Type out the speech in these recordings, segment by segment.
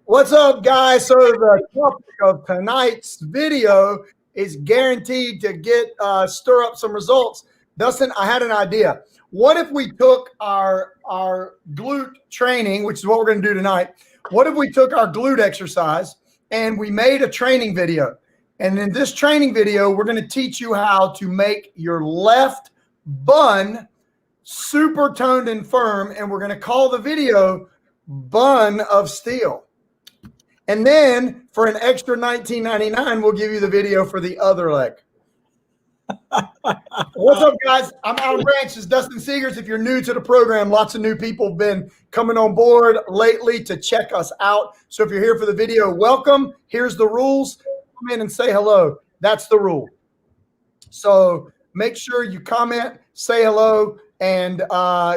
What's up, guys? So the topic of tonight's video is guaranteed to get stir up some results. Dustin, I had an idea. What if we took our glute training, which is what we're going to do tonight? What if we took our glute exercise and we made a training video? And in this training video, we're going to teach you how to make your left bun super toned and firm, and we're going to call the video "Bun of Steel." And then for an extra $19.99, we'll give you the video for the other leg. What's up, guys? I'm Allen Branch. This is Dustin Seegers. If you're new to the program, lots of new people have been coming on board lately to check us out. So if you're here for the video, welcome. Here's the rules. Come in and say hello. That's the rule. So make sure you comment, say hello, and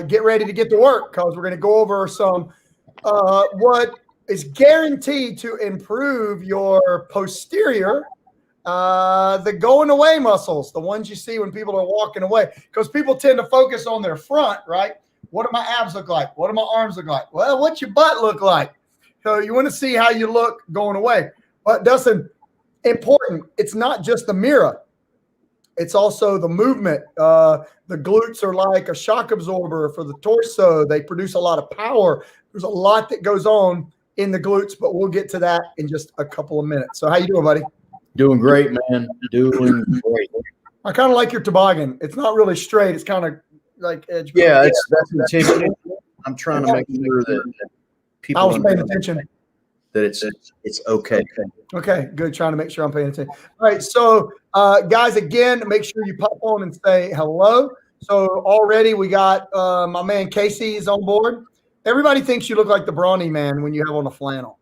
get ready to get to work, because we're going to go over some what is guaranteed to improve your posterior, the going away muscles, the ones you see when people are walking away, because people tend to focus on their front, right? What do my abs look like? What do my arms look like? Well, what's your butt look like? So you want to see how you look going away. But Dustin, important, it's not just the mirror. It's also the movement. The glutes are like a shock absorber for the torso. They produce a lot of power. There's a lot that goes on in the glutes, but we'll get to that in just a couple of minutes. So how you doing, buddy? Doing great, man. Doing great. I kind of like your toboggan. It's not really straight. It's kind of like edge. Yeah, that's intentional. I'm trying to make sure that people I was paying attention. That it's okay. Okay, good. Trying to make sure I'm paying attention. All right, so guys, again, make sure you pop on and say hello. So already we got my man Casey is on board. Everybody thinks you look like the Brawny Man when you have on a flannel.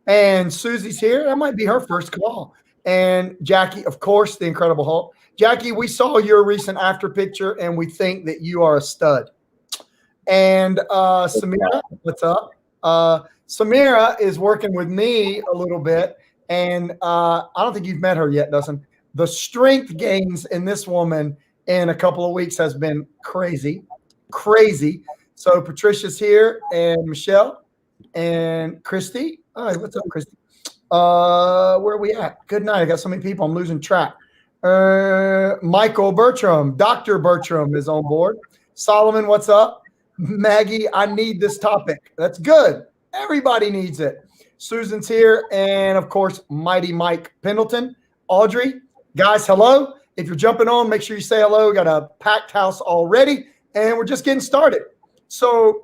And Susie's here. That might be her first call. And Jackie, of course, the Incredible Hulk. Jackie, we saw your recent after picture, and we think that you are a stud. And Samira, what's up? Samira is working with me a little bit, and I don't think you've met her yet, Dustin. The strength gains in this woman in a couple of weeks has been crazy, crazy. So Patricia's here, and Michelle, and Christy. All right, what's up, Christy? Where are we at? Good night. I got so many people, I'm losing track. Michael Bertram, Dr. Bertram is on board. Solomon, what's up? Maggie, I need this topic. That's good. Everybody needs it. Susan's here, and of course, Mighty Mike Pendleton. Audrey, guys, hello. If you're jumping on, make sure you say hello. We got a packed house already, and we're just getting started. So,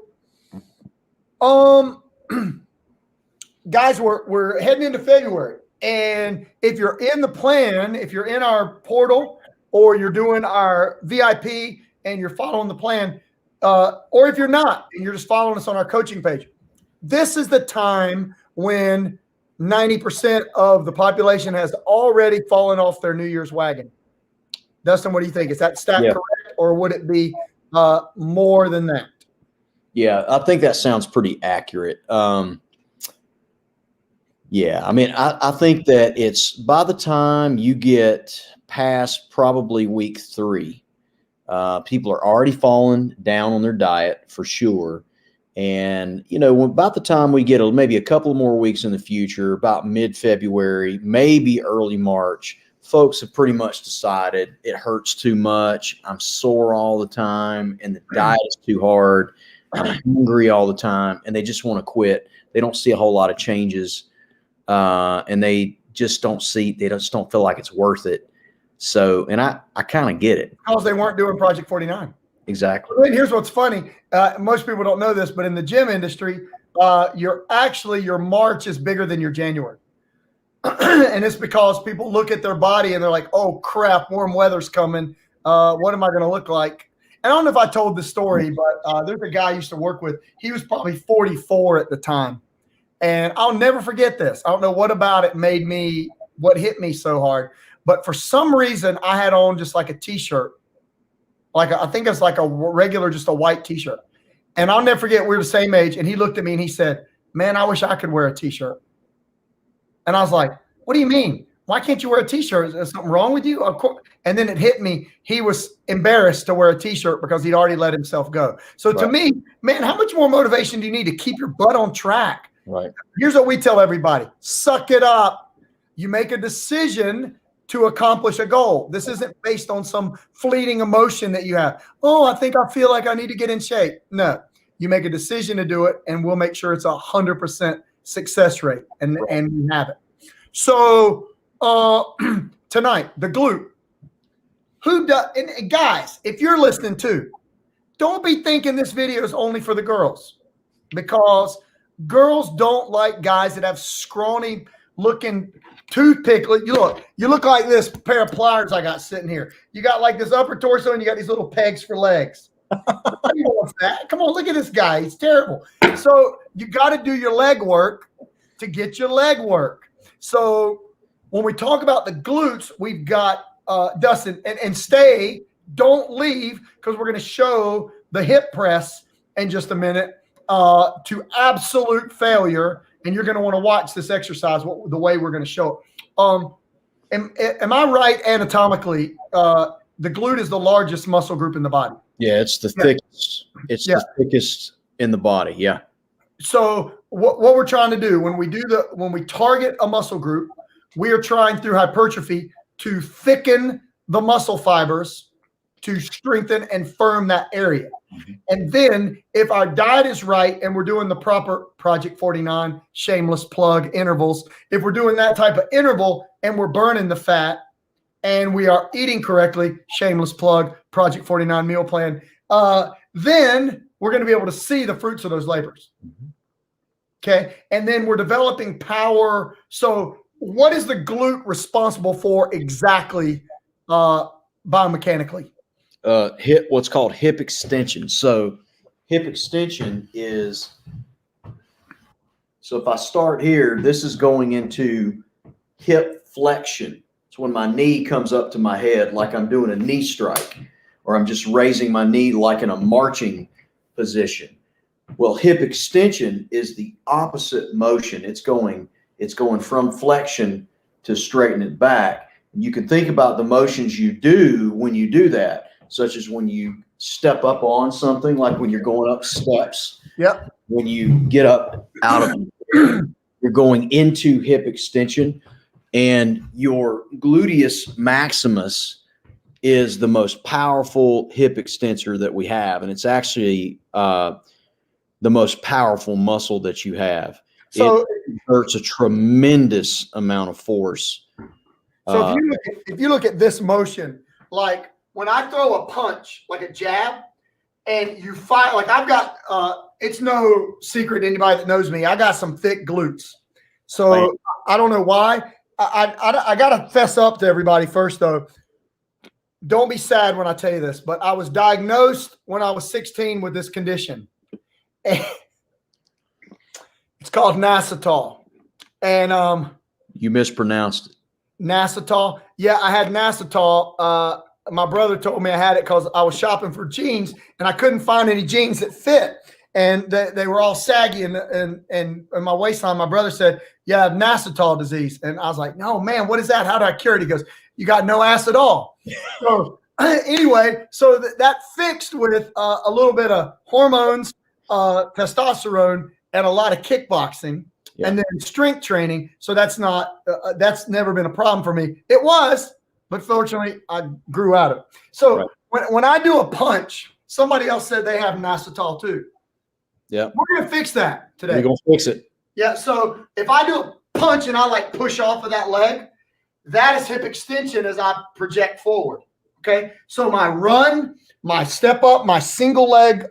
guys, we're heading into February, and if you're in the plan, if you're in our portal, or you're doing our VIP and you're following the plan, or if you're not and you're just following us on our coaching page, this is the time when 90% of the population has already fallen off their New Year's wagon. Dustin, what do you think? Is that stat correct, or would it be more than that? Yeah, I think that sounds pretty accurate. Yeah, I mean, I think that it's by the time you get past probably week 3, people are already falling down on their diet for sure. And, you know, about the time we get maybe a couple more weeks in the future, about mid-February, maybe early March, folks have pretty much decided it hurts too much. I'm sore all the time, and the diet is too hard. I'm hungry all the time, and they just want to quit. They don't see a whole lot of changes, and they just don't feel like it's worth it. So, and I kind of get it. Because they weren't doing Project 49. Exactly. And here's what's funny. Most people don't know this, but in the gym industry, your March is bigger than your January. And it's because people look at their body and they're like, oh, crap, warm weather's coming. What am I going to look like? And I don't know if I told this story, but there's a guy I used to work with. He was probably 44 at the time. And I'll never forget this. I don't know what about it what hit me so hard. But for some reason, I had on just like a T-shirt. I think it's like a regular, just a white T-shirt. And I'll never forget, we were the same age. And he looked at me and he said, man, I wish I could wear a T-shirt. And I was like, what do you mean? Why can't you wear a T-shirt? Is there something wrong with you? Of course. And then it hit me. He was embarrassed to wear a T-shirt because he'd already let himself go. So to me, man, how much more motivation do you need to keep your butt on track? Right. Here's what we tell everybody: suck it up. You make a decision to accomplish a goal. This isn't based on some fleeting emotion that you have. Oh, I think I feel like I need to get in shape. No, you make a decision to do it, and we'll make sure it's 100% success rate, and we have it. So tonight, the glute. Who does? And guys, if you're listening too, don't be thinking this video is only for the girls, because girls don't like guys that have scrawny looking toothpick. You look like this pair of pliers I got sitting here. You got like this upper torso, and you got these little pegs for legs. Nobody wants that. Come on, look at this guy. He's terrible. So you got to do your leg work to get your leg work. So when we talk about the glutes, we've got Dustin, and stay, don't leave, because we're going to show the hip press in just a minute to absolute failure, and you're going to want to watch this exercise the way we're going to show it. Am I right anatomically? The glute is the largest muscle group in the body. Yeah, it's the thickest. It's the thickest in the body. Yeah. So what we're trying to do when we target a muscle group, we are trying through hypertrophy to thicken the muscle fibers, to strengthen and firm that area. And then if our diet is right and we're doing the proper Project 49 shameless plug intervals, if we're doing that type of interval and we're burning the fat and we are eating correctly, shameless plug, Project 49 meal plan, then we're going to be able to see the fruits of those labors. Okay. And then we're developing power. So what is the glute responsible for exactly biomechanically? What's called hip extension. So hip extension is, so if I start here, this is going into hip flexion. It's when my knee comes up to my head like I'm doing a knee strike, or I'm just raising my knee like in a marching position. Well, hip extension is the opposite motion. It's going from flexion to straighten it back. You can think about the motions you do when you do that, such as when you step up on something, like when you're going up steps. Yep. When you get up out of you're going into hip extension, and your gluteus maximus is the most powerful hip extensor that we have. And it's actually the most powerful muscle that you have. So it exerts a tremendous amount of force. So if you look at this motion, like when I throw a punch, like a jab, and you fire, like I've got, it's no secret to anybody that knows me, I got some thick glutes. So right. I don't know why. I got to fess up to everybody first, though. Don't be sad when I tell you this, but I was diagnosed when I was 16 with this condition. It's called Nacetal. And you mispronounced it. Nacetal. Yeah, I had Nacetal. My brother told me I had it because I was shopping for jeans and I couldn't find any jeans that fit. And they were all saggy and my waistline. My brother said, "Yeah, I have Nacetal disease." And I was like, "No, man, what is that? How do I cure it?" He goes, "You got no ass at all." So anyway, so that fixed with a little bit of hormones, testosterone, and a lot of kickboxing, and then strength training. So that's never been a problem for me. It was, but fortunately, I grew out of it. So when I do a punch, somebody else said they have Nacetal too. Yeah, we're gonna fix that today. We're gonna fix it. Yeah. So if I do a punch and I like push off of that leg, that is hip extension as I project forward. Okay. So my run, my step up, my single leg,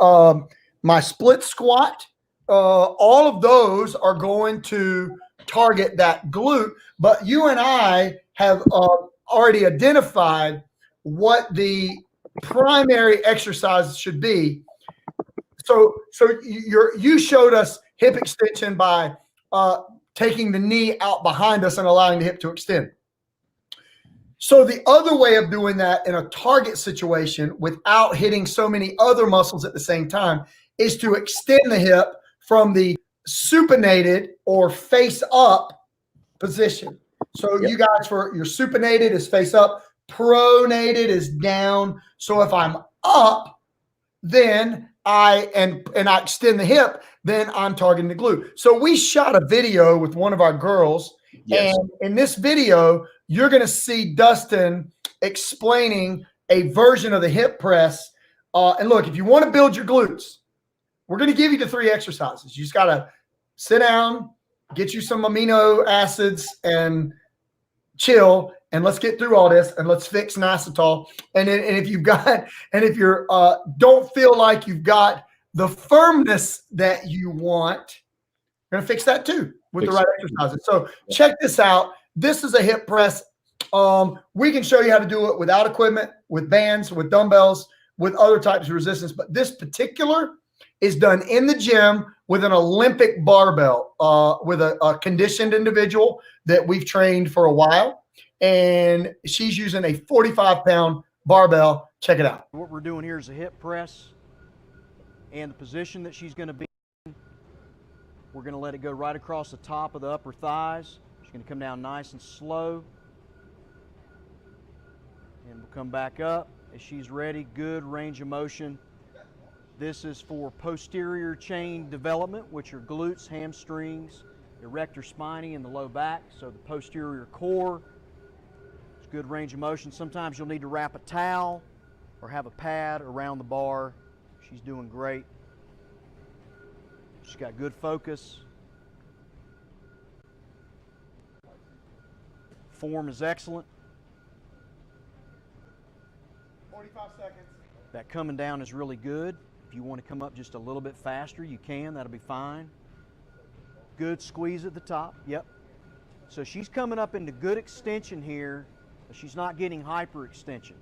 my split squat, all of those are going to target that glute. But you and I have already identified what the primary exercise should be. So you showed us hip extension by taking the knee out behind us and allowing the hip to extend. So the other way of doing that in a target situation without hitting so many other muscles at the same time is to extend the hip from the supinated or face up position. So you guys, for your supinated is face up, pronated is down. So if I'm up, then I extend the hip, then I'm targeting the glute. So we shot a video with one of our girls. Yes. And in this video, you're going to see Dustin explaining a version of the hip press. And look, if you want to build your glutes, we're going to give you the 3 exercises. You just got to sit down, get you some amino acids, and chill. And let's get through all this, and let's fix inositol. And if you've got, and if you're don't feel like you've got the firmness that you want, we're gonna fix that too with the right exercises. So check this out. This is a hip press. We can show you how to do it without equipment, with bands, with dumbbells, with other types of resistance. But this particular is done in the gym with an Olympic barbell, with a conditioned individual that we've trained for a while. And she's using a 45-pound barbell. Check it out. What we're doing here is a hip press, and the position that she's going to be in, we're going to let it go right across the top of the upper thighs. She's going to come down nice and slow, and we'll come back up as she's ready. Good range of motion. This is for posterior chain development, which are glutes, hamstrings, erector spinae, and the low back, so the posterior core. Good range of motion. Sometimes you'll need to wrap a towel or have a pad around the bar. She's doing great. She's got good focus. Form is excellent. 45 seconds. That coming down is really good. If you want to come up just a little bit faster, you can. That'll be fine. Good squeeze at the top. Yep. So she's coming up into good extension here. She's not getting hyperextension.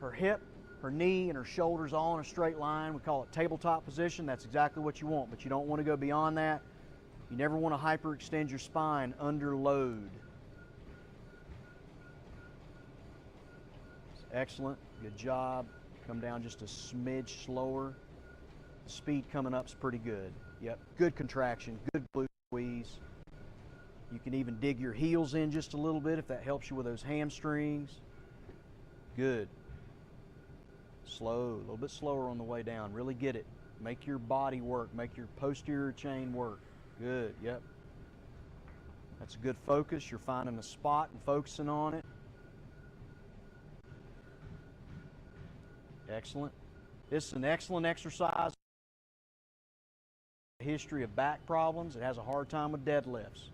Her hip, her knee, and her shoulders all in a straight line. We call it tabletop position. That's exactly what you want, but you don't want to go beyond that. You never want to hyperextend your spine under load. Excellent. Good job. Come down just a smidge slower. The speed coming up is pretty good. Yep. Good contraction. Good glute squeeze. You can even dig your heels in just a little bit if that helps you with those hamstrings. Good. Slow, a little bit slower on the way down. Really get it. Make your body work. Make your posterior chain work. Good, yep. That's a good focus. You're finding a spot and focusing on it. Excellent. This is an excellent exercise. History of back problems. It has a hard time with deadlifts.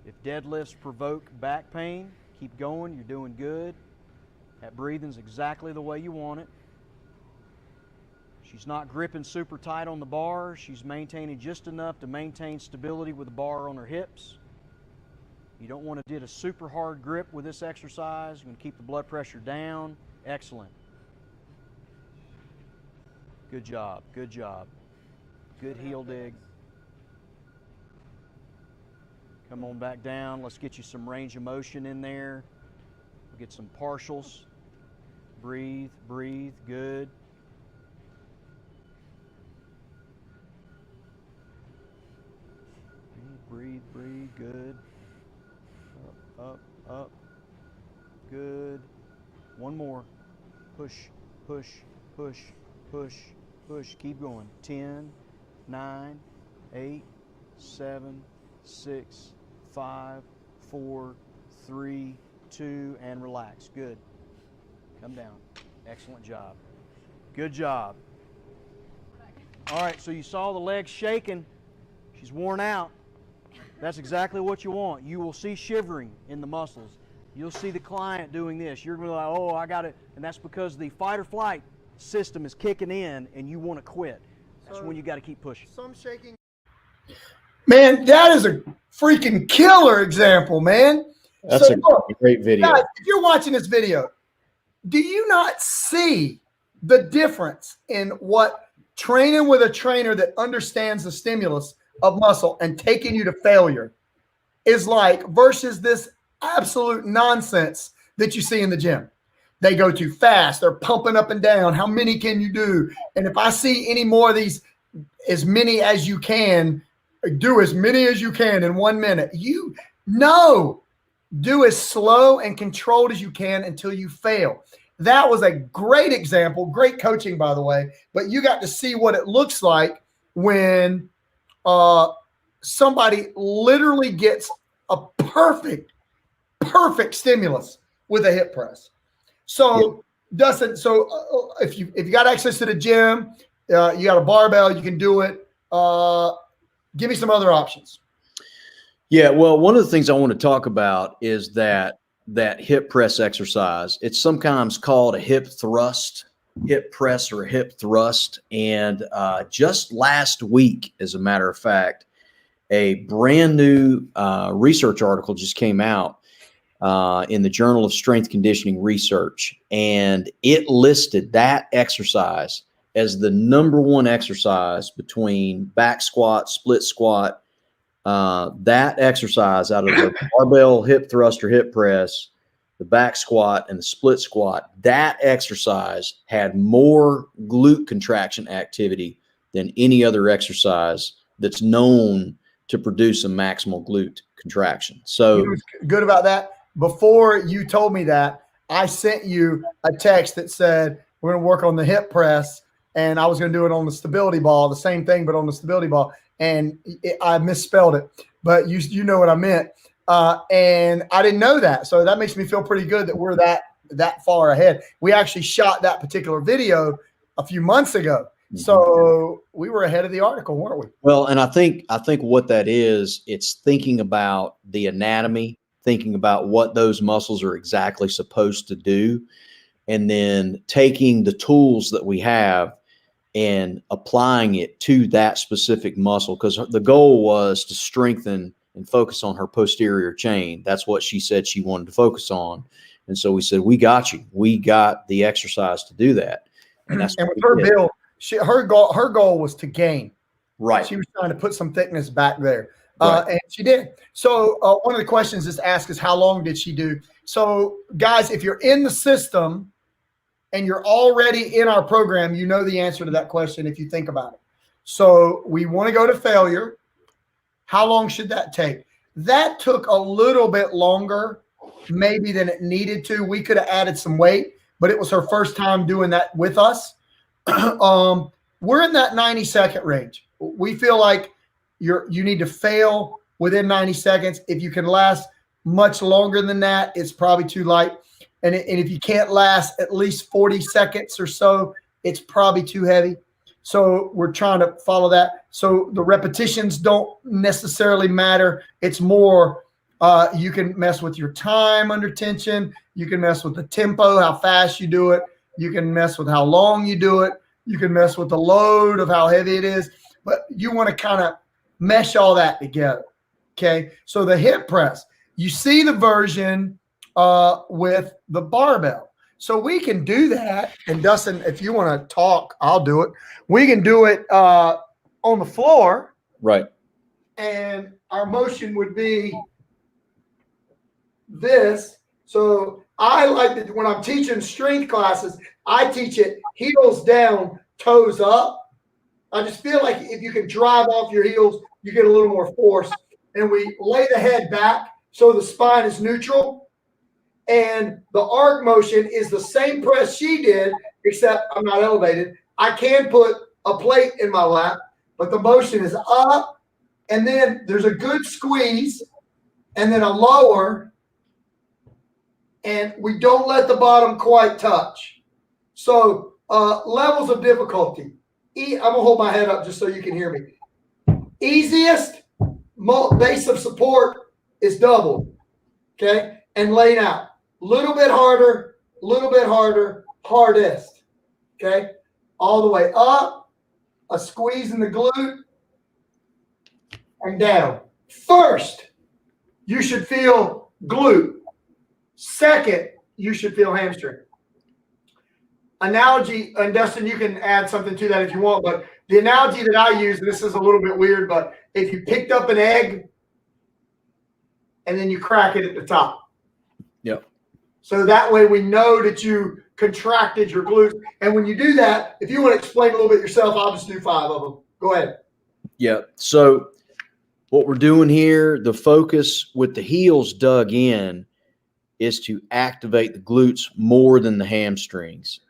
If deadlifts provoke back pain, keep going. You're doing good. That breathing's exactly the way you want it. She's not gripping super tight on the bar. She's maintaining just enough to maintain stability with the bar on her hips. You don't want to do a super hard grip with this exercise. You're going to keep the blood pressure down. Excellent. Good job. Good job. Good heel dig. Come on back down. Let's get you some range of motion in there. We'll get some partials. Breathe, breathe. Good. Breathe, breathe. Good. Up, up, up. Good. One more. Push, push, push, push, push. Keep going. 10, 9, 8, 7, 6, 5, 4, 3, 2, and relax. Good. Come down. Excellent job. Good job. All right, so you saw the legs shaking. She's worn out. That's exactly what you want. You will see shivering in the muscles. You'll see the client doing this. You're going to be like, oh, I got it. And that's because the fight or flight system is kicking in and you want to quit. That's when you got to keep pushing. Some shaking. Man, that is a freaking killer example, man. That's a great video. Guys, if you're watching this video, do you not see the difference in what training with a trainer that understands the stimulus of muscle and taking you to failure is like versus this absolute nonsense that you see in the gym? They go too fast. They're pumping up and down. How many can you do? And if I see any more of these, as many as you can, do as many as you can in 1 minute. Do as slow and controlled as you can until you fail. that was a great example, great coaching, by the way, but you got to see what it looks like when somebody literally gets a perfect stimulus with a hip press. So Dustin, if you got access to the gym, you got a barbell, you can do it. Give me some other options. Yeah, well, one of the things I want to talk about is that hip press exercise. It's sometimes called a hip thrust, hip press, or a hip thrust. And just last week, as a matter of fact, a brand new research article just came out in the Journal of Strength Conditioning Research, and it listed that exercise as the #1 exercise between back squat, split squat. That exercise out of the barbell hip thrust or hip press, the back squat, and the split squat, that exercise had more glute contraction activity than any other exercise that's known to produce a maximal glute contraction. So, you know what's good about that? Before you told me that, I sent you a text that said we're going to work on the hip press, and I was going to do it on the stability ball, the same thing, but on the stability ball. And I misspelled it, but you know what I meant. And I didn't know that. So that makes me feel pretty good that we're that far ahead. We actually shot that particular video a few months ago. So we were ahead of the article, weren't we? Well, and I think what that is, it's thinking about the anatomy, thinking about what those muscles are exactly supposed to do, and then taking the tools that we have and applying it to that specific muscle. Because the goal was to strengthen and focus on her posterior chain. That's what she said she wanted to focus on. And so we said, we got you. We got the exercise to do that. And that's and with her build, her goal was to gain. Right. She was trying to put some thickness back there. Right. And she did. So one of the questions that's asked is, how long did she do? So guys, if you're in the system and you're already in our program, you know the answer to that question if you think about it. So we want to go to failure. How long should that take? That took a little bit longer maybe than it needed to. We could have added some weight, but it was her first time doing that with us. We're in that 90-second range. We feel like you need to fail within 90 seconds. If you can last much longer than that, it's probably too light. And if you can't last at least 40 seconds or so, it's probably too heavy. So we're trying to follow that. So the repetitions don't necessarily matter. It's more you can mess with your time under tension. You can mess with the tempo, how fast you do it. You can mess with how long you do it. You can mess with the load of how heavy it is. But you want to kind of mesh all that together. Okay. So the hip press, you see the version with the barbell. So we can do that. And Dustin, if you want to talk, I'll do it. We can do it on the floor. Right. And our motion would be this. So I like that when I'm teaching strength classes, I teach it heels down, toes up. I just feel like if you can drive off your heels, you get a little more force. And we lay the head back so the spine is neutral. And the arc motion is the same press she did, except I'm not elevated. I can put a plate in my lap, but the motion is up, and then there's a good squeeze, and then a lower, and we don't let the bottom quite touch. So levels of difficulty. I'm going to hold my head up just so you can hear me. Easiest base of support is doubled, okay, and laid out. Little bit harder, hardest, okay? All the way up, a squeeze in the glute, and down. First, you should feel glute. Second, you should feel hamstring. Analogy, and Dustin, you can add something to that if you want, but the analogy that I use, and this is a little bit weird, but if you picked up an egg and then you crack it at the top. Yep. So that way we know that you contracted your glutes. And when you do that, if you want to explain a little bit yourself, I'll just do 5 of them. Go ahead. Yeah. So what we're doing here, the focus with the heels dug in, is to activate the glutes more than the hamstrings.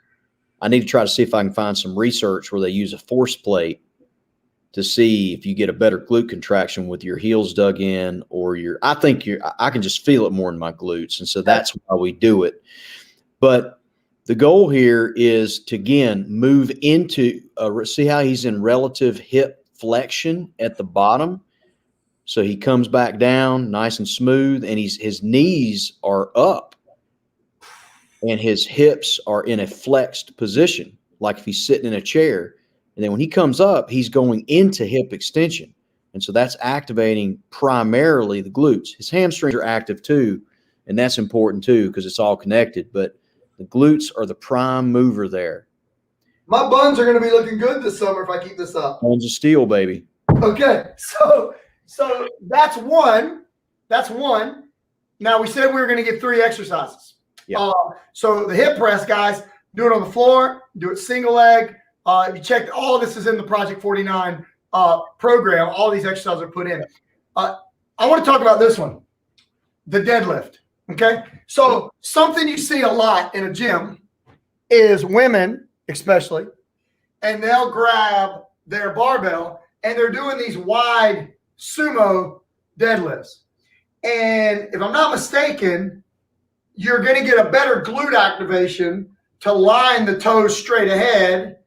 I need to try to see if I can find some research where they use a force plate to see if you get a better glute contraction with your heels dug in, or I can just feel it more in my glutes. And so that's why we do it. But the goal here is to, again, move into, see how he's in relative hip flexion at the bottom. So he comes back down nice and smooth, and his knees are up and his hips are in a flexed position, like if he's sitting in a chair. And then when he comes up, he's going into hip extension. And so that's activating primarily the glutes. His hamstrings are active too, and that's important too because it's all connected. But the glutes are the prime mover there. My buns are going to be looking good this summer if I keep this up. Buns of steel, baby. Okay, so that's one. That's one. Now, we said we were going to get 3 exercises. Yeah. So the hip press, guys, do it on the floor, do it single leg. If you check, all this is in the Project 49 program. All these exercises are put in. I want to talk about this one, the deadlift. Okay, so something you see a lot in a gym is women, especially, and they'll grab their barbell and they're doing these wide sumo deadlifts. And if I'm not mistaken, you're going to get a better glute activation to line the toes straight ahead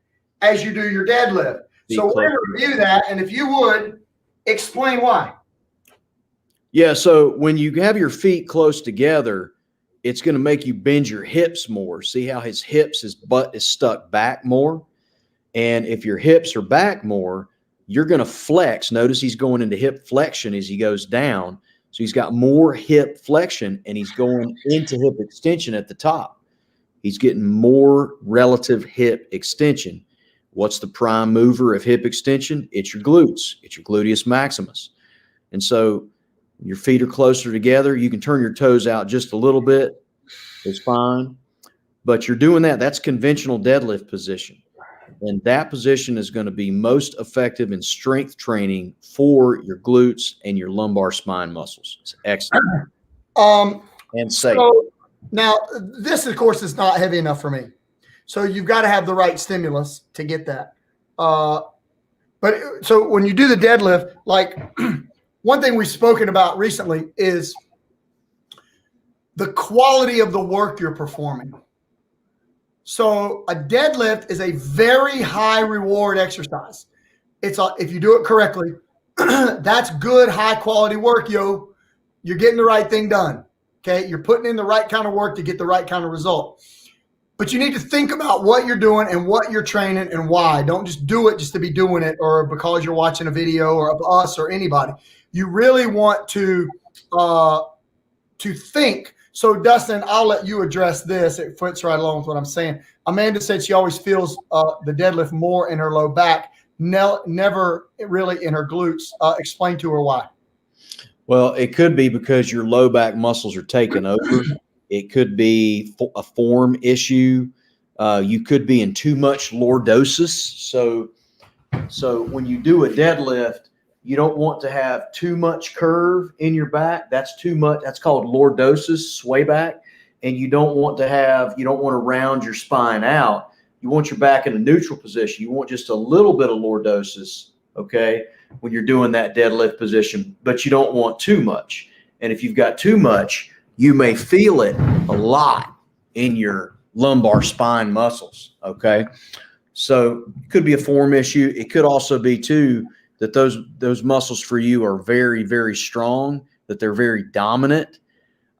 as you do your deadlift. So we're going to review that, and if you would, explain why. Yeah, so when you have your feet close together, it's going to make you bend your hips more. See how his butt is stuck back more? And if your hips are back more, you're going to flex. Notice he's going into hip flexion as he goes down. So he's got more hip flexion, and he's going into hip extension at the top. He's getting more relative hip extension. What's the prime mover of hip extension? It's your glutes. It's your gluteus maximus. And so your feet are closer together. You can turn your toes out just a little bit. It's fine. But you're doing that. That's conventional deadlift position. And that position is going to be most effective in strength training for your glutes and your lumbar spine muscles. It's excellent. And safe. So now, this, of course, is not heavy enough for me. So you've got to have the right stimulus to get that. But so when you do the deadlift, like one thing we've spoken about recently is the quality of the work you're performing. So a deadlift is a very high reward exercise. If you do it correctly, that's good, high quality work, yo. You're getting the right thing done. Okay. You're putting in the right kind of work to get the right kind of result. But you need to think about what you're doing and what you're training and why. Don't just do it just to be doing it or because you're watching a video or of us or anybody. You really want to think. So, Dustin, I'll let you address this. It fits right along with what I'm saying. Amanda said she always feels the deadlift more in her low back, never really in her glutes. Explain to her why. Well, it could be because your low back muscles are taking over. It could be a form issue. You could be in too much lordosis. So when you do a deadlift, you don't want to have too much curve in your back. That's too much. That's called lordosis, sway back. And you don't want to round your spine out. You want your back in a neutral position. You want just a little bit of lordosis, okay, when you're doing that deadlift position, but you don't want too much. And if you've got too much, you may feel it a lot in your lumbar spine muscles, okay? So it could be a form issue. It could also be, too, that those muscles for you are very, very strong, that they're very dominant.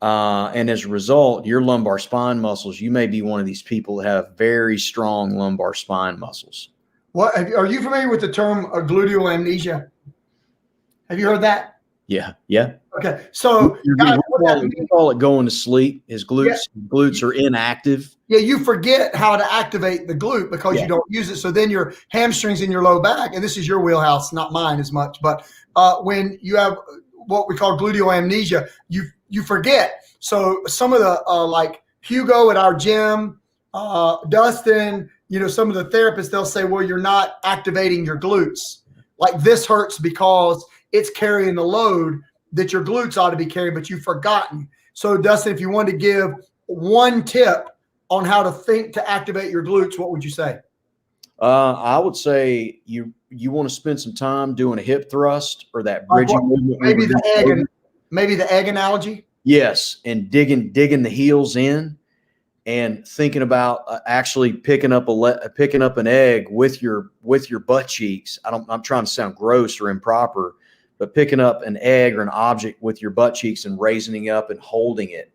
And as a result, your lumbar spine muscles, you may be one of these people that have very strong lumbar spine muscles. What are you familiar with the term gluteal amnesia? Have you heard that? Yeah. Okay, so guys, we call it going to sleep. His glutes are inactive. Yeah, you forget how to activate the glute because you don't use it. So then your hamstrings in your low back, and this is your wheelhouse, not mine as much. But when you have what we call gluteal amnesia, you forget. So some of the like Hugo at our gym, Dustin, some of the therapists, they'll say, well, you're not activating your glutes. Like this hurts because it's carrying the load that your glutes ought to be carrying, but you've forgotten. So Dustin, if you wanted to give one tip on how to think to activate your glutes, what would you say? I would say you want to spend some time doing a hip thrust or that bridging movement. Maybe the egg analogy. Yes, and digging the heels in, and thinking about actually picking up an egg with your butt cheeks. I'm trying to sound gross or improper, but picking up an egg or an object with your butt cheeks and raising it up and holding it.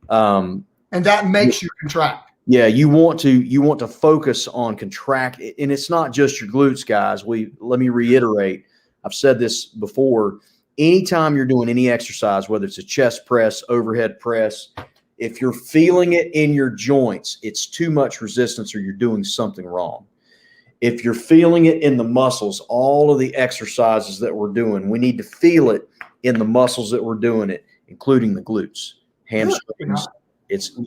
And that makes you contract. Yeah, you want to focus on contract, and it's not just your glutes, guys. Let me reiterate. I've said this before. Anytime you're doing any exercise, whether it's a chest press, overhead press, if you're feeling it in your joints, it's too much resistance or you're doing something wrong. If you're feeling it in the muscles, all of the exercises that we're doing, we need to feel it in the muscles that we're doing it, including the glutes, hamstrings.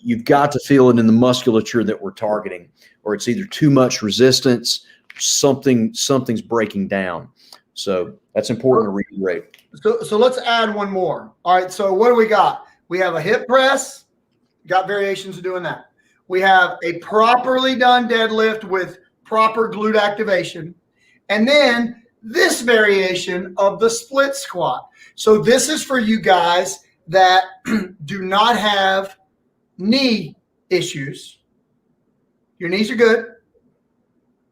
You've got to feel it in the musculature that we're targeting, or it's either too much resistance, something's breaking down. So that's important to reiterate. So let's add one more. All right. So what do we got? We have a hip press. Got variations of doing that. We have a properly done deadlift with proper glute activation. And then this variation of the split squat. So this is for you guys that do not have knee issues. Your knees are good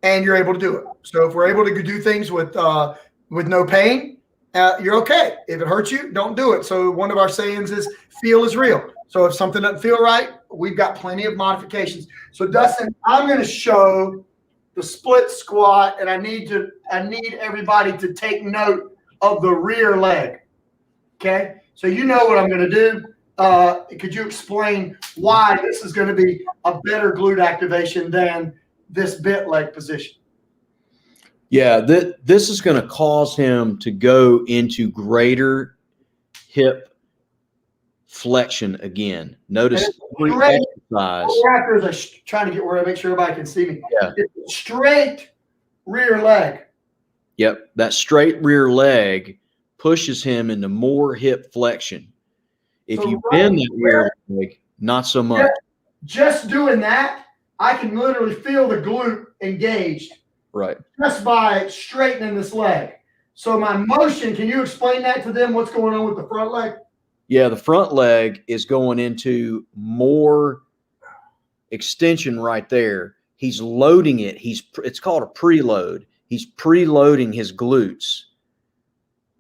and you're able to do it. So if we're able to do things with no pain, you're okay. If it hurts you, don't do it. So one of our sayings is feel is real. So if something doesn't feel right, we've got plenty of modifications. So Dustin, I'm going to show the split squat, and I need everybody to take note of the rear leg. Okay. So you know what I'm going to do. Could you explain why this is going to be a better glute activation than this bent leg position? Yeah, this is going to cause him to go into greater hip flexion again. Notice every exercise. Trying to get where I make sure everybody can see me. Yeah. It's straight rear leg. Yep, that straight rear leg pushes him into more hip flexion. If you bend that rear leg, not so much. Just doing that, I can literally feel the glute engaged. Right. Just by straightening this leg. So my motion, can you explain that to them? What's going on with the front leg? Yeah, the front leg is going into more extension right there. He's loading it. It's called a preload. He's preloading his glutes.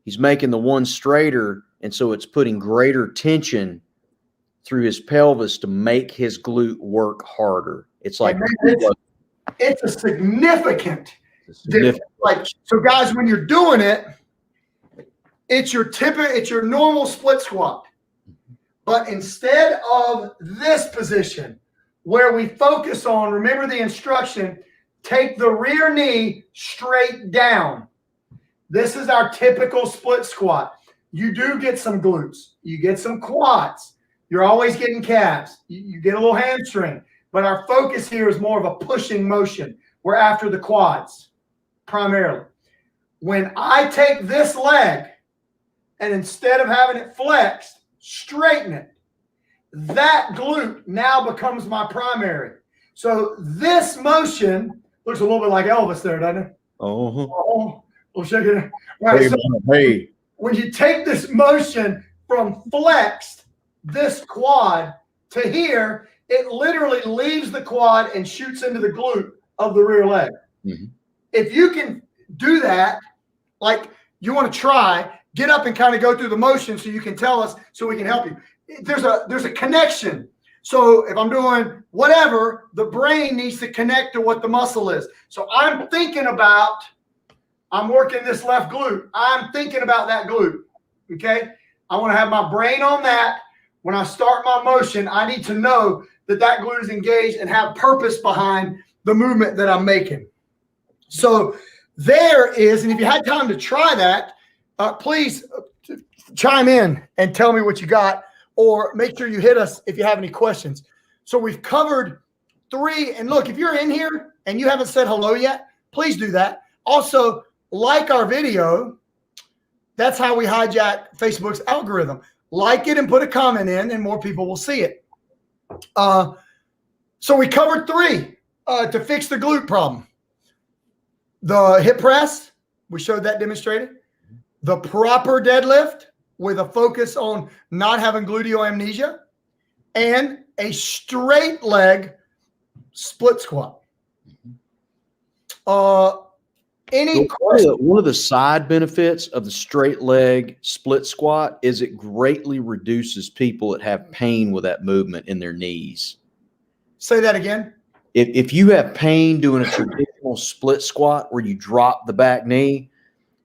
He's making the one straighter, and so it's putting greater tension through his pelvis to make his glute work harder. It's like it's a significant difference. Like, so guys, when you're doing it, it's your normal split squat. But instead of this position where we focus on, remember the instruction, take the rear knee straight down. This is our typical split squat. You do get some glutes. You get some quads. You're always getting calves. You get a little hamstring. But our focus here is more of a pushing motion. We're after the quads primarily. When I take this leg and instead of having it flexed, straighten it, that glute now becomes my primary. So this motion looks a little bit like Elvis there, doesn't it? Oh, we'll shake it. Right, hey, so hey. When you take this motion from flexed, this quad, to here, it literally leaves the quad and shoots into the glute of the rear leg. Mm-hmm. If you can do that, like you want to try, get up and kind of go through the motion so you can tell us so we can help you. There's a connection. So if I'm doing whatever, the brain needs to connect to what the muscle is. So I'm working this left glute. I'm thinking about that glute. Okay. I want to have my brain on that. When I start my motion, I need to know that that glute is engaged and have purpose behind the movement that I'm making. So there is, and if you had time to try that, please chime in and tell me what you got, or make sure you hit us if you have any questions. So we've covered 3. And look, if you're in here and you haven't said hello yet, please do that. Also, like our video. That's how we hijack Facebook's algorithm. like it and put a comment in, and more people will see it. So we covered 3 to fix the glute problem. The hip press, we showed that demonstrated. The proper deadlift with a focus on not having gluteal amnesia, and a straight leg split squat. One of the side benefits of the straight leg split squat is it greatly reduces people that have pain with that movement in their knees. Say that again. If you have pain doing a traditional split squat where you drop the back knee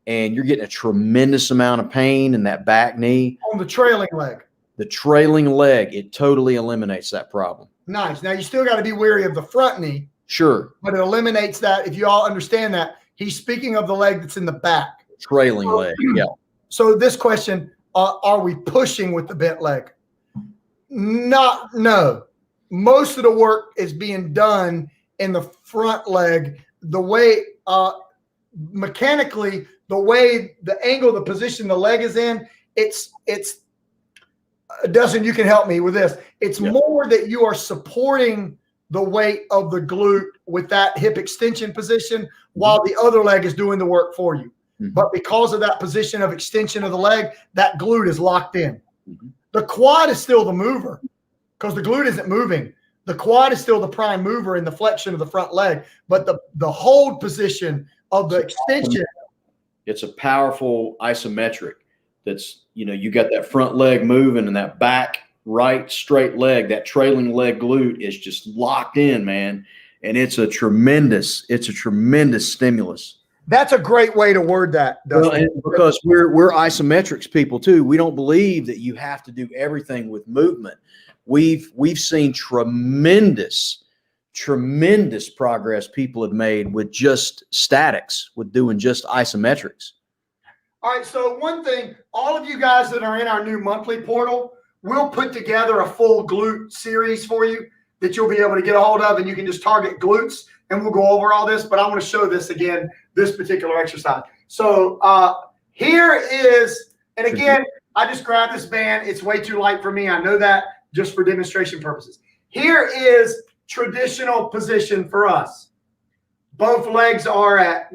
and you're getting a tremendous amount of pain in that back knee. On the trailing leg. The trailing leg, it totally eliminates that problem. Nice. Now, you still got to be wary of the front knee. Sure. But it eliminates that. If you all understand that, he's speaking of the leg that's in the back. Trailing leg, yeah. So this question, are we pushing with the bent leg? No. Most of the work is being done in the front leg. The way, mechanically, the way, the angle, the position the leg is in, it's Dustin, you can help me with this. It's more that you are supporting the weight of the glute with that hip extension position while the other leg is doing the work for you. But because of that position of extension of the leg, that glute is locked in. The quad is still the mover because the glute isn't moving. The quad is still the prime mover in the flexion of the front leg, but the hold position of the extension. It's a powerful isometric. That's, you got that front leg moving and that back right straight leg, that trailing leg glute is just locked in, man. And it's a tremendous stimulus. That's a great way to word that, Dustin. Well, because we're isometrics people too. We don't believe that you have to do everything with movement. We've seen tremendous progress people have made with just statics, with doing just isometrics. All right, so one thing, all of you guys that are in our new monthly portal, we'll put together a full glute series for you that you'll be able to get a hold of, and you can just target glutes, and we'll go over all this, but I want to show this again, this particular exercise. So here is, and again, I just grabbed this band. It's way too light for me. I know that, just for demonstration purposes. Here is traditional position for us. Both legs are at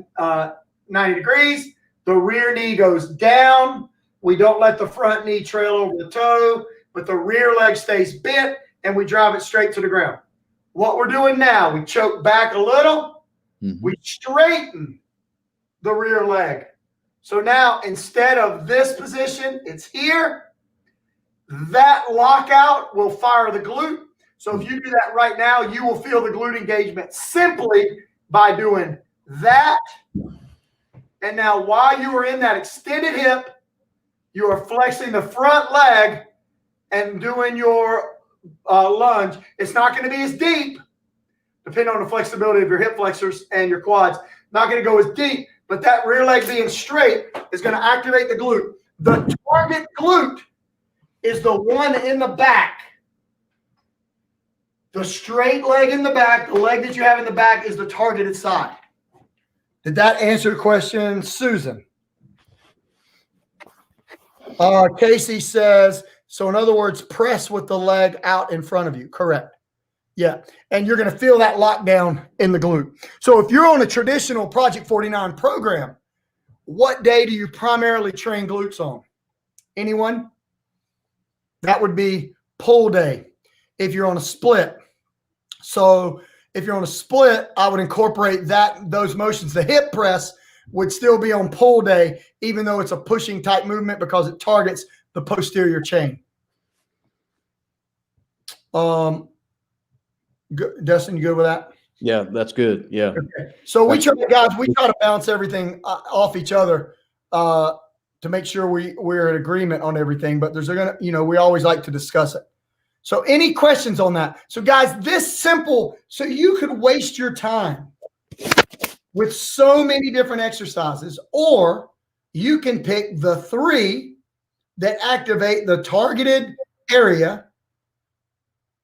90 degrees. The rear knee goes down. We don't let the front knee trail over the toe, but the rear leg stays bent, and we drive it straight to the ground. What we're doing now, we choke back a little. We straighten the rear leg. So now, instead of this position, it's here. That lockout will fire the glute. So if you do that right now, you will feel the glute engagement simply by doing that. And now while you are in that extended hip, you are flexing the front leg and doing your lunge. It's not going to be as deep, depending on the flexibility of your hip flexors and your quads. Not going to go as deep, but that rear leg being straight is going to activate the glute. The target glute is the one in the back. The straight leg in the back, the leg that you have in the back is the targeted side. Did that answer the question, Susan? Casey says, so in other words, press with the leg out in front of you. Correct. Yeah. And you're going to feel that lockdown in the glute. So if you're on a traditional Project 49 program, what day do you primarily train glutes on? Anyone? That would be pull day if you're on a split. So if you're on a split, I would incorporate those motions. The hip press would still be on pull day, even though it's a pushing type movement because it targets the posterior chain. Dustin, you good with that? Yeah, that's good. Yeah. Okay. So we try to bounce everything off each other to make sure we're in agreement on everything. But we always like to discuss it. So any questions on that? So guys, this simple, so you could waste your time with so many different exercises, or you can pick the 3 that activate the targeted area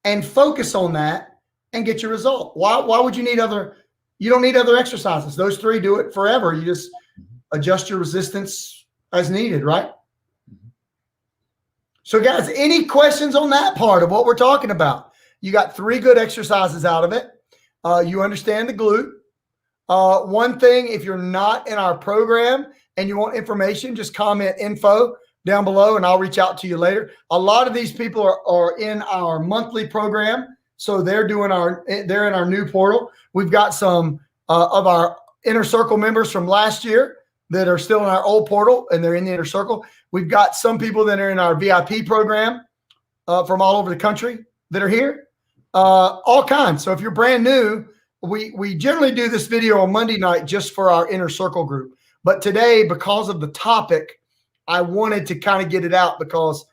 and focus on that and get your result. Why would you need you don't need other exercises. Those 3 do it forever. You just adjust your resistance as needed, right? So guys, any questions on that part of what we're talking about? You got 3 good exercises out of it. You understand the glute. One thing, if you're not in our program and you want information, just comment info down below and I'll reach out to you later. A lot of these people are in our monthly program. So they're in our new portal. We've got some of our inner circle members from last year that are still in our old portal and they're in the inner circle. We've got some people that are in our VIP program from all over the country that are here, all kinds. So if you're brand new, we generally do this video on Monday night just for our inner circle group. But today, because of the topic, I wanted to kind of get it out because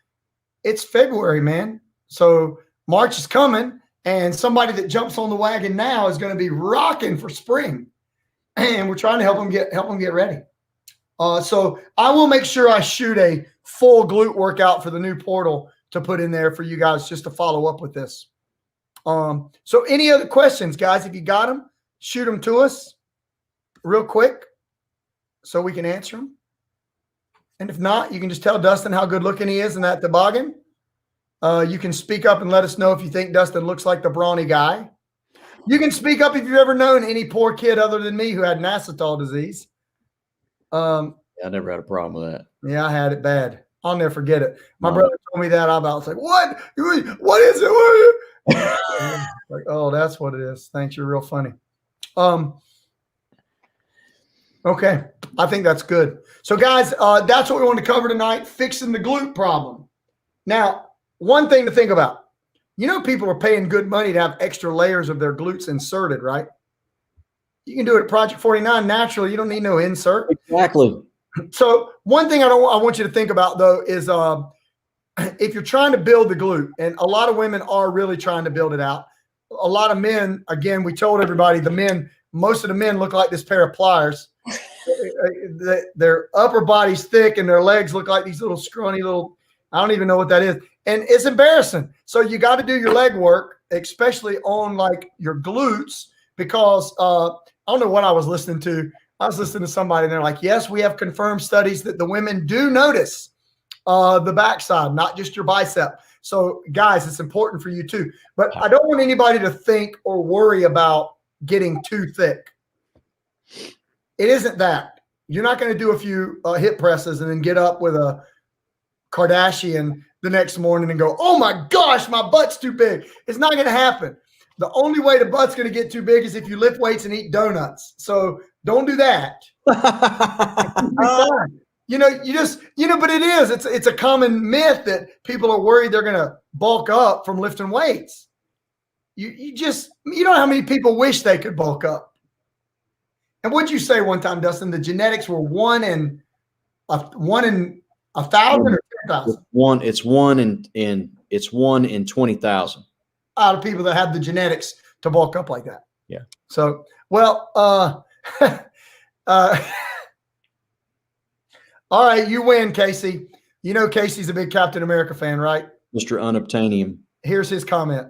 it's February, man. So March is coming and somebody that jumps on the wagon now is going to be rocking for spring. And we're trying to help them get ready. So I will make sure I shoot a full glute workout for the new portal to put in there for you guys just to follow up with this. So any other questions, guys? If you got them, shoot them to us real quick so we can answer them. And if not, you can just tell Dustin how good looking he is in that toboggan. You can speak up and let us know if you think Dustin looks like the brawny guy. You can speak up if you've ever known any poor kid other than me who had Nassau disease. I never had a problem with that. Yeah, I had it bad. I'll never forget it. My brother told me that. I was like, what? What is it? Like, oh, that's what it is. Thanks. You're real funny. Okay. I think that's good. So guys, that's what we want to cover tonight, fixing the glute problem. Now, one thing to think about, people are paying good money to have extra layers of their glutes inserted, right? You can do it at Project 49 naturally. You don't need no insert. Exactly. So one thing I want you to think about though is if you're trying to build the glute, and a lot of women are really trying to build it out. A lot of men, again, we told everybody most of the men look like this pair of pliers. Their upper body's thick and their legs look like these little scrawny little, I don't even know what that is. And it's embarrassing. So you got to do your leg work, especially on like your glutes, because I don't know what I was listening to. I was listening to somebody and they're like, yes, we have confirmed studies that the women do notice the backside, not just your bicep. So guys, it's important for you too. But I don't want anybody to think or worry about getting too thick. It isn't that. You're not going to do a few hip presses and then get up with a Kardashian the next morning and go, oh my gosh, my butt's too big. It's not going to happen. The only way the butt's going to get too big is if you lift weights and eat donuts. So don't do that. But it is. It's a common myth that people are worried they're going to bulk up from lifting weights. You know how many people wish they could bulk up. And what'd you say one time, Dustin? The genetics were 1 in 1,000 or 10,000? It's one in 20,000 out of people that have the genetics to bulk up like that. Yeah. So, well, all right, you win, Casey. You know Casey's a big Captain America fan, right? Mr. Unobtainium. Here's his comment.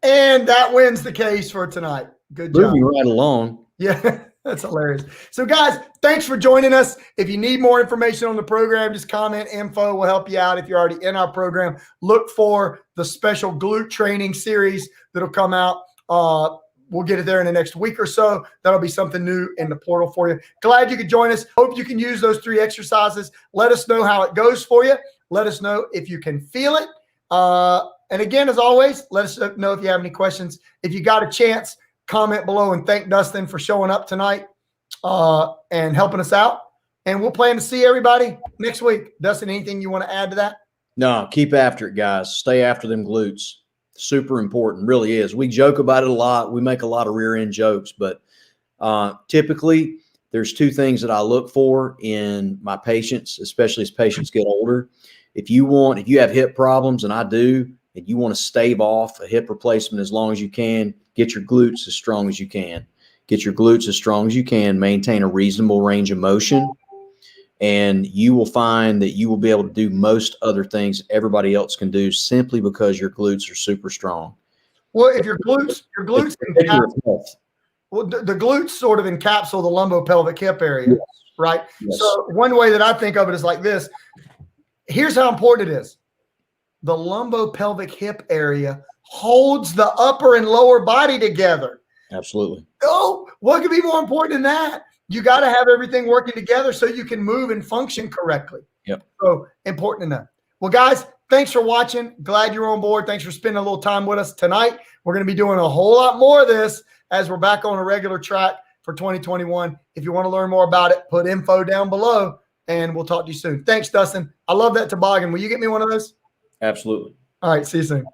And that wins the case for tonight. Good job. Moving right along. Yeah, that's hilarious. So, guys, thanks for joining us. If you need more information on the program, just comment info. We'll help you out. If you're already in our program, look for the special glute training series that'll come out. We'll get it there in the next week or so. That'll be something new in the portal for you. Glad you could join us. Hope you can use those 3 exercises. Let us know how it goes for you. Let us know if you can feel it. And again, as always, let us know if you have any questions. If you got a chance, comment below and thank Dustin for showing up tonight and helping us out. And we'll plan to see everybody next week. Dustin, anything you want to add to that? No, keep after it, guys. Stay after them glutes. Super important, really is. We joke about it a lot. We make a lot of rear end jokes, but typically there's 2 things that I look for in my patients, especially as patients get older. If you have hip problems, and I do, and you want to stave off a hip replacement as long as you can, get your glutes as strong as you can. Get your glutes as strong as you can, maintain a reasonable range of motion, and you will find that you will be able to do most other things everybody else can do simply because your glutes are super strong. Well, if your glutes the glutes sort of encapsule the lumbopelvic hip area, right? Yes. So one way that I think of it is like this. Here's how important it is. The lumbopelvic hip area holds the upper and lower body together. Absolutely. Oh, what could be more important than that? You got to have everything working together so you can move and function correctly. Yep. So important enough. Well, guys, thanks for watching. Glad you're on board. Thanks for spending a little time with us tonight. We're going to be doing a whole lot more of this as we're back on a regular track for 2021. If you want to learn more about it, put info down below, and we'll talk to you soon. Thanks, Dustin. I love that toboggan. Will you get me one of those? Absolutely. All right. See you soon.